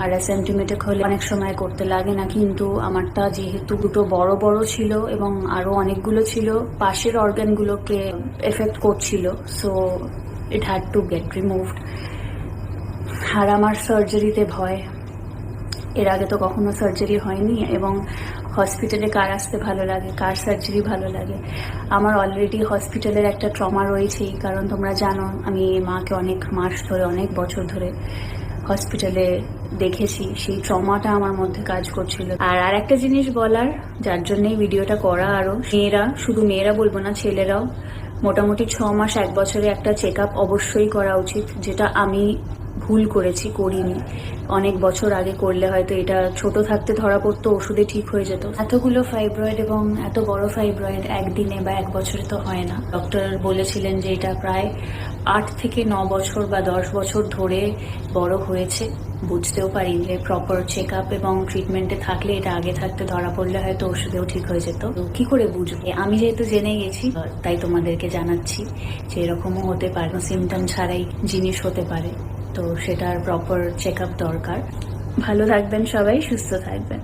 আর অ্যাসেন্টিমেটিক হলে অনেক সময় করতে লাগে না, কিন্তু আমারটা যেহেতু দুটো বড় বড় ছিল এবং আরো অনেকগুলো ছিল, পাশের অর্গানগুলোকে এফেক্ট করছিল, so it had to get removed. আর আমার সার্জারিতে ভয়, এর আগে তো কখনো সার্জারি হয়নি, এবং হসপিটালে কার আসতে ভালো লাগে, কার সার্জারি ভালো লাগে। আমার অলরেডি হসপিটালের একটা ট্রমা রয়েছেই, কারণ তোমরা জানো আমি মাকে অনেক মাস ধরে, অনেক বছর ধরে হসপিটালে দেখেছি। সেই ট্রমাটা আমার মধ্যে কাজ করছিল। আর একটা জিনিস বলার, যার জন্যই ভিডিওটা করা, আরও মেয়েরা, শুধু মেয়েরা বলবো না, ছেলেরাও মোটামুটি 6 মাস 1 বছরে একটা চেক আপ অবশ্যই করা উচিত, যেটা আমি ভুল করেছি, করিনি। অনেক বছর আগে করলে হয়তো এটা ছোট থাকতে ধরা পড়তো, ওষুধে ঠিক হয়ে যেত। এতগুলো ফাইব্রয়েড এবং এত বড় ফাইব্রয়েড একদিনে বা 1 বছরে তো হয় না। ডক্টর বলেছিলেন যে এটা প্রায় 8 থেকে 9 বছর বা 10 বছর ধরে বড় হয়েছে। বুঝতেও পারি যে প্রপার চেক আপ এবং ট্রিটমেন্টে থাকলে এটা আগে থাকতে ধরা পড়লে হয়তো ওষুধেও ঠিক হয়ে যেত। তো কি করে বুঝবো? আমি যেহেতু জেনে গেছি, তাই তোমাদেরকে জানাচ্ছি যে এরকমও হতে পারে, সিমটম ছাড়াই জিনিস হতে পারে। তো সেটার প্রপার চেক আপ দরকার। ভালো থাকবেন সবাই, সুস্থ থাকবেন।